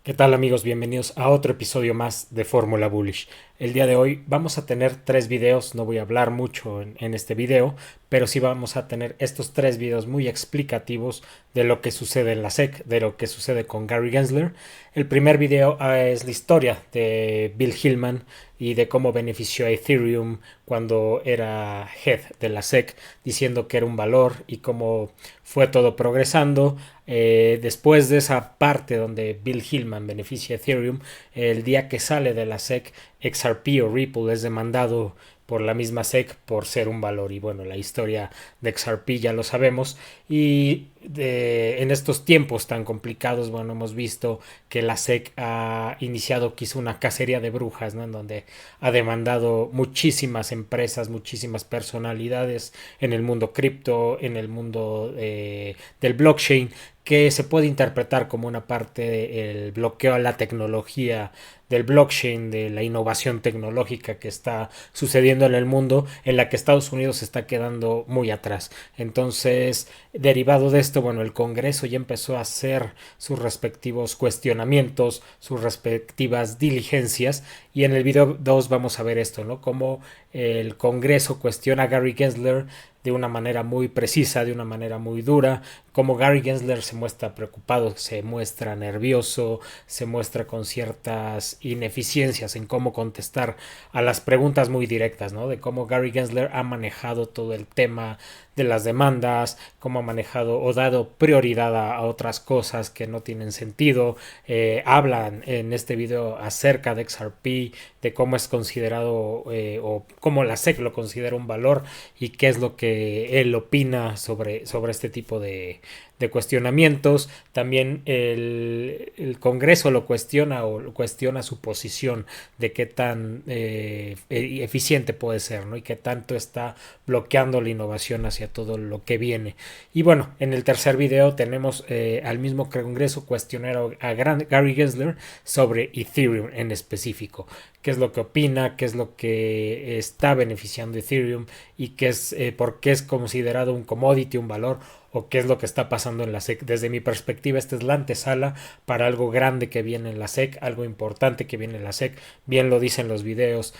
¿Qué tal amigos? Bienvenidos a otro episodio más de Fórmula Bullish. El día de hoy vamos a tener tres videos, no voy a hablar mucho en este video, pero sí vamos a tener estos tres videos muy explicativos de lo que sucede en la SEC, de lo que sucede con Gary Gensler. El primer video es la historia de Bill Hillman y de cómo benefició a Ethereum cuando era head de la SEC, diciendo que era un valor y cómo fue todo progresando. Después de esa parte donde Bill Hillman beneficia a Ethereum, el día que sale de la SEC, XRP o Ripple es demandado por la misma SEC por ser un valor. Y bueno, la historia de XRP ya lo sabemos. Y en estos tiempos tan complicados, bueno, hemos visto que la SEC ha iniciado quizá una cacería de brujas, ¿no? En donde ha demandado muchísimas empresas, muchísimas personalidades en el mundo cripto, en el mundo del blockchain, que se puede interpretar como una parte del bloqueo a la tecnología del blockchain, de la innovación tecnológica que está sucediendo en el mundo, en la que Estados Unidos se está quedando muy atrás. Entonces, derivado de esto, bueno, el Congreso ya empezó a hacer sus respectivos cuestionamientos, sus respectivas diligencias, y en el video 2 vamos a ver esto, ¿no? Cómo el Congreso cuestiona a Gary Gensler de una manera muy precisa, de una manera muy dura, como Gary Gensler se muestra preocupado, se muestra nervioso, se muestra con ciertas ineficiencias en cómo contestar a las preguntas muy directas, ¿no? De cómo Gary Gensler ha manejado todo el tema de las demandas, cómo ha manejado o dado prioridad a otras cosas que no tienen sentido. Hablan en este video acerca de XRP, de cómo es considerado o cómo la SEC lo considera un valor y qué es lo que él opina sobre este tipo de cuestionamientos. También el Congreso lo cuestiona o cuestiona su posición de qué tan eficiente puede ser, ¿no? Y qué tanto está bloqueando la innovación hacia todo lo que viene. Y bueno, en el tercer video tenemos al mismo Congreso cuestionar a Gary Gensler sobre Ethereum en específico. Qué es lo que opina, qué es lo que está beneficiando Ethereum y qué es, por qué es considerado un commodity, un valor, o qué es lo que está pasando en la SEC. Desde mi perspectiva, esta es la antesala para algo grande que viene en la SEC, algo importante que viene en la SEC. Bien lo dicen los videos,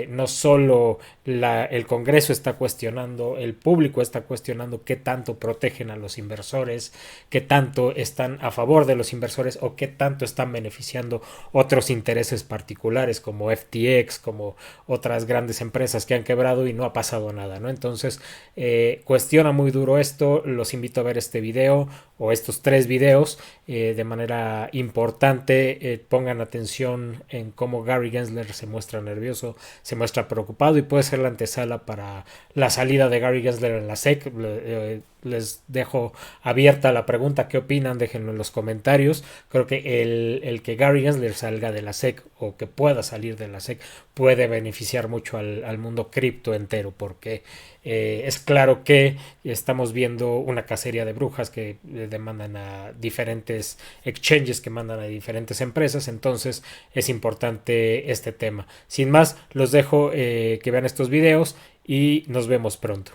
no solo el Congreso está cuestionando, el público está cuestionando qué tanto protegen a los inversores, qué tanto están a favor de los inversores o qué tanto están beneficiando otros intereses particulares como FTX, como otras grandes empresas que han quebrado y no ha pasado nada, ¿no? Entonces, cuestiona muy duro esto. Los invito a ver este video o estos tres videos de manera importante. Pongan atención en cómo Gary Gensler se muestra nervioso, se muestra preocupado y puede ser la antesala para la salida de Gary Gensler en la SEC. Les dejo abierta la pregunta, ¿qué opinan? Déjenlo en los comentarios. Creo que el que Gary Gensler salga de la SEC o que pueda salir de la SEC puede beneficiar mucho al mundo cripto entero, porque es claro que estamos viendo una cacería de brujas que demandan a diferentes exchanges, que mandan a diferentes empresas. Entonces es importante este tema. Sin más, los dejo que vean estos videos y nos vemos pronto.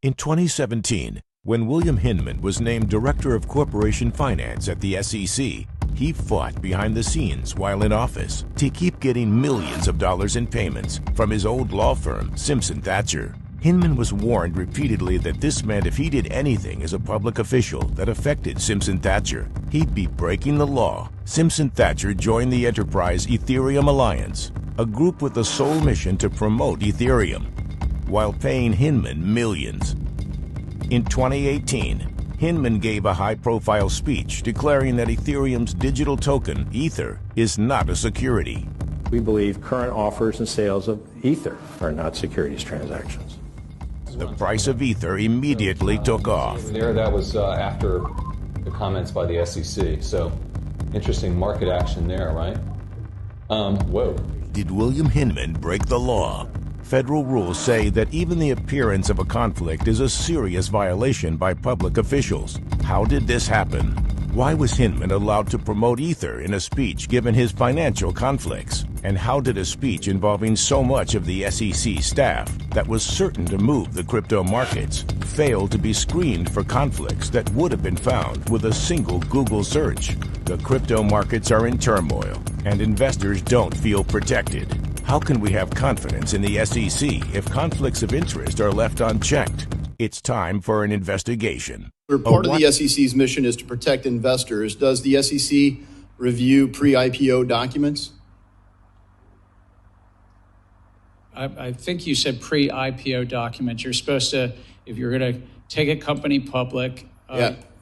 In 2017, when William Hinman was named Director of Corporation Finance at the SEC, he fought behind the scenes while in office to keep getting millions of dollars in payments from his old law firm, Simpson Thacher. Hinman was warned repeatedly that this meant if he did anything as a public official that affected Simpson Thacher, he'd be breaking the law. Simpson Thacher joined the enterprise Ethereum Alliance, a group with the sole mission to promote Ethereum, while paying Hinman millions. In 2018, Hinman gave a high-profile speech declaring that Ethereum's digital token, Ether, is not a security. We believe current offers and sales of Ether are not securities transactions. The price of Ether immediately took off. There, that was after the comments by the SEC. So, interesting market action there, right? Whoa. Did William Hinman break the law? Federal rules say that even the appearance of a conflict is a serious violation by public officials. How did this happen? Why was Hinman allowed to promote Ether in a speech given his financial conflicts? And how did a speech involving so much of the SEC staff that was certain to move the crypto markets fail to be screened for conflicts that would have been found with a single Google search? The crypto markets are in turmoil, and investors don't feel protected. How can we have confidence in the SEC if conflicts of interest are left unchecked? It's time for an investigation. Part of the SEC's mission is to protect investors. Does the SEC review pre-IPO documents? I think you said pre-IPO documents. You're supposed to, if you're going to take a company public,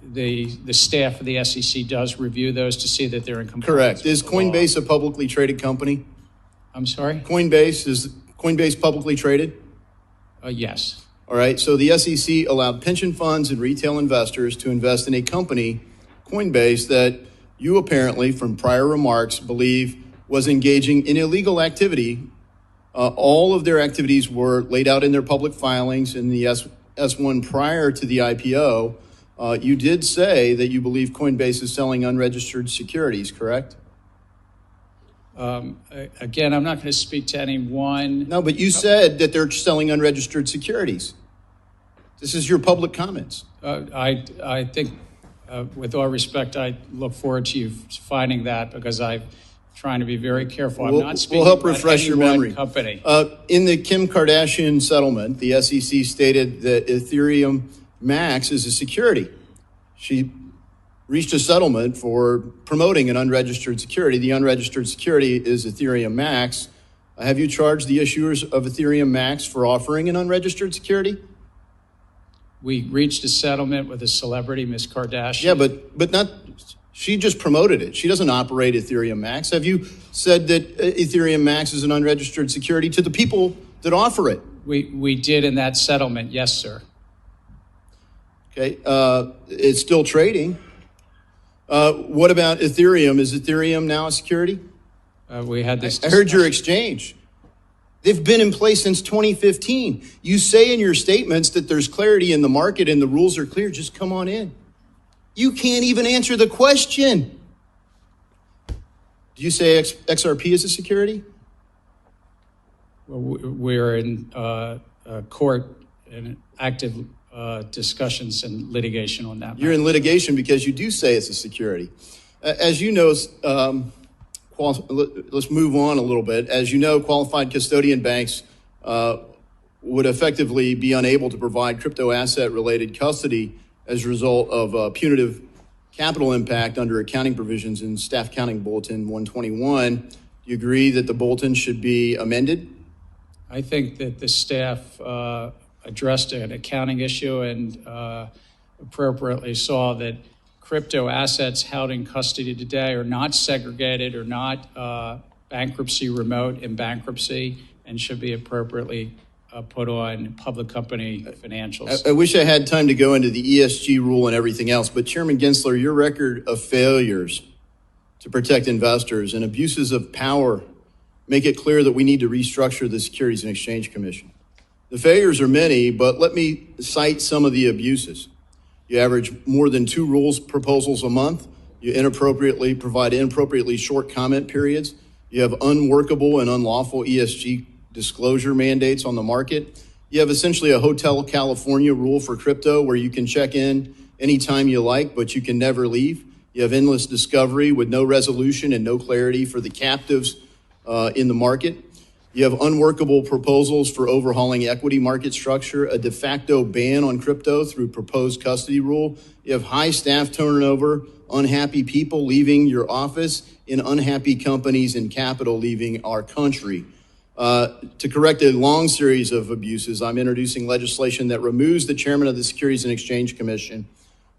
the staff of the SEC does review those to see that they're in compliance. Correct. Is Coinbase a publicly traded company? I'm sorry? Is Coinbase publicly traded? Yes. All right. So the SEC allowed pension funds and retail investors to invest in a company, Coinbase, that you apparently, from prior remarks, believe was engaging in illegal activity. All of their activities were laid out in their public filings in the S1 prior to the IPO. You did say that you believe Coinbase is selling unregistered securities, correct? Again, I'm not going to speak to anyone. No, but you said that they're selling unregistered securities. This is your public comments. I think, with all respect, I look forward to you finding that because I'm trying to be very careful. I'm not speaking we'll help about refresh your any one memory. Company. In the Kim Kardashian settlement, the SEC stated that Ethereum Max is a security. She reached a settlement for promoting an unregistered security. The unregistered security is Ethereum Max. Have you charged the issuers of Ethereum Max for offering an unregistered security? We reached a settlement with a celebrity, Ms. Kardashian. Yeah, but not. She just promoted it. She doesn't operate Ethereum Max. Have you said that Ethereum Max is an unregistered security to the people that offer it? We did in that settlement, yes, sir. Okay, it's still trading. What about Ethereum? Is Ethereum now a security? We had this I heard your exchange. They've been in place since 2015. You say in your statements that there's clarity in the market and the rules are clear. Just come on in. You can't even answer the question. Do you say XRP is a security? We're in court in active discussions and litigation on that. You're in litigation because you do say it's a security. As you know, let's move on a little bit. As you know, qualified custodian banks would effectively be unable to provide crypto asset related custody as a result of punitive capital impact under accounting provisions in Staff Accounting Bulletin 121. Do you agree that the bulletin should be amended? I think that the staff addressed an accounting issue and appropriately saw that crypto assets held in custody today are not segregated or not bankruptcy remote in bankruptcy and should be appropriately put on public company financials. I wish I had time to go into the ESG rule and everything else, but Chairman Gensler, your record of failures to protect investors and abuses of power make it clear that we need to restructure the Securities and Exchange Commission. The failures are many, but let me cite some of the abuses. You average more than 2 rules proposals a month. You provide inappropriately short comment periods. You have unworkable and unlawful ESG disclosure mandates on the market. You have essentially a Hotel California rule for crypto where you can check in anytime you like, but you can never leave. You have endless discovery with no resolution and no clarity for the captives in the market. You have unworkable proposals for overhauling equity market structure, a de facto ban on crypto through proposed custody rule. You have high staff turnover, unhappy people leaving your office, and unhappy companies and capital leaving our country. To correct a long series of abuses, I'm introducing legislation that removes the chairman of the Securities and Exchange Commission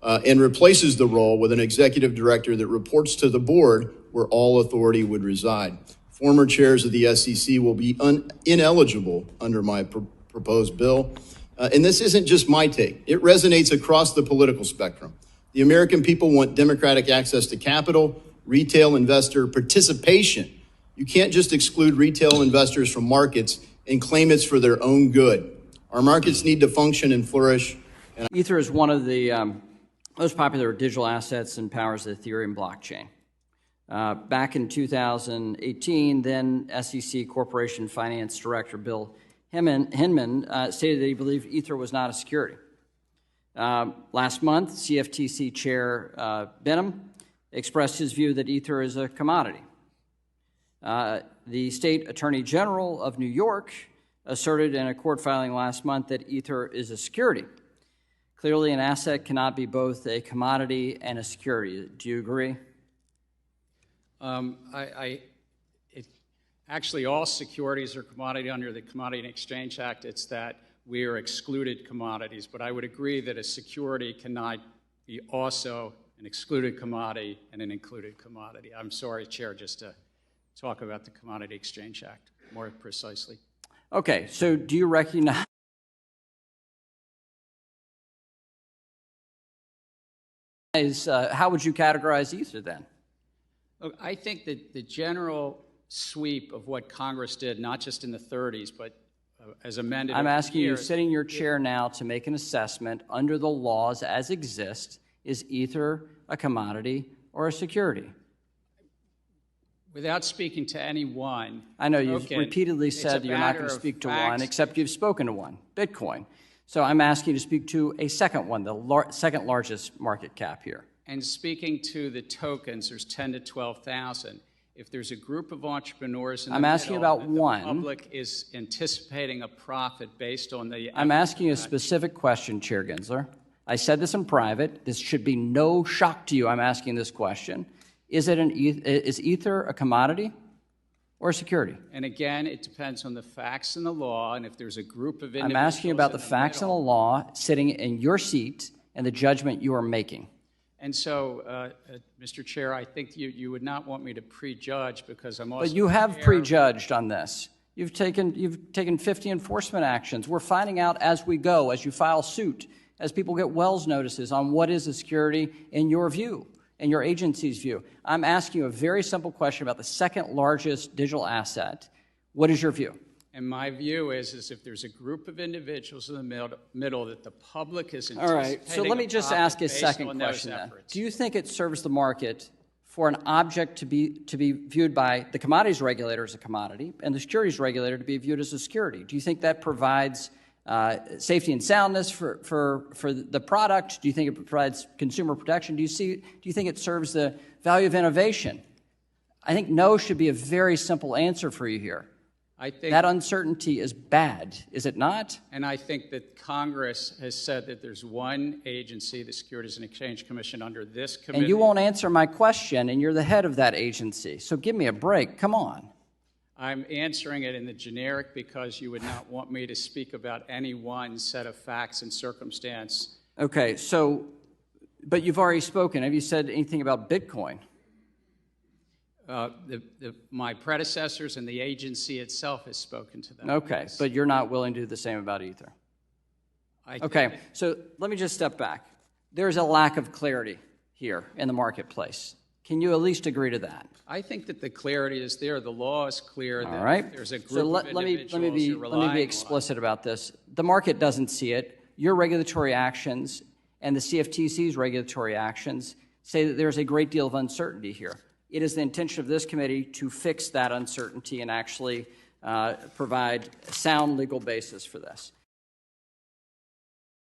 and replaces the role with an executive director that reports to the board where all authority would reside. Former chairs of the SEC will be ineligible under my proposed bill. And this isn't just my take. It resonates across the political spectrum. The American people want democratic access to capital, retail investor participation. You can't just exclude retail investors from markets and claim it's for their own good. Our markets need to function and flourish. Ether is one of the most popular digital assets and powers the Ethereum blockchain. Back in 2018, then SEC Corporation Finance Director Bill Hinman stated that he believed Ether was not a security. Last month, CFTC Chair Benham expressed his view that Ether is a commodity. The State Attorney General of New York asserted in a court filing last month that Ether is a security. Clearly, an asset cannot be both a commodity and a security. Do you agree? Actually, all securities are commodity under the Commodity and Exchange Act. It's that we are excluded commodities. But I would agree that a security cannot be also an excluded commodity and an included commodity. I'm sorry, Chair, just to talk about the Commodity Exchange Act more precisely. Okay, so do you recognize how would you categorize Ether then? Look, I think that the general sweep of what Congress did, not just in the 30s, but as amended. I'm asking you, sitting in your chair now, to make an assessment under the laws as exist. Is Ether a commodity or a security? Without speaking to any one. I know you've repeatedly said you're not going to speak to one, except you've spoken to one, Bitcoin. So I'm asking you to speak to a second one, the second largest market cap here. And speaking to the tokens, there's 10 to 12,000. If there's a group of entrepreneurs in the asking about one. The public is anticipating a profit based on the... I'm asking you a specific question, Chair Gensler. I said this in private. This should be no shock to you. I'm asking this question. Is Ether a commodity or a security? And again, it depends on the facts and the law, and if there's a group of individuals... I'm asking you about the facts and the law sitting in your seat and the judgment you are making. And so, Mr. Chair, I think you would not want me to prejudge because I'm also... But you have prejudged on this. You've taken 50 enforcement actions. We're finding out as we go, as you file suit, as people get Wells notices on what is a security in your view, in your agency's view. I'm asking you a very simple question about the second largest digital asset. What is your view? And my view is if there's a group of individuals in the middle that the public is anticipating... All right, so let me just ask a second question then. Do you think it serves the market for an object to be viewed by the commodities regulator as a commodity and the securities regulator to be viewed as a security? Do you think that provides safety and soundness for the product? Do you think it provides consumer protection? Do you think it serves the value of innovation? I think no should be a very simple answer for you here. I think that uncertainty is bad, is it not? And I think that Congress has said that there's one agency, the Securities and Exchange Commission, under this committee. And you won't answer my question, and you're the head of that agency. So give me a break. Come on. I'm answering it in the generic because you would not want me to speak about any one set of facts and circumstance. Okay, so, but you've already spoken. Have you said anything about Bitcoin? My predecessors and the agency itself has spoken to them. Okay, but you're not willing to do the same about Ether. Okay, so let me just step back. There's a lack of clarity here in the marketplace. Can you at least agree to that? I think that the clarity is there. The law is clear. All right. There's a group of individuals let me be explicit about this. The market doesn't see it. Your regulatory actions and the CFTC's regulatory actions say that there's a great deal of uncertainty here. It is the intention of this committee to fix that uncertainty and actually provide a sound legal basis for this.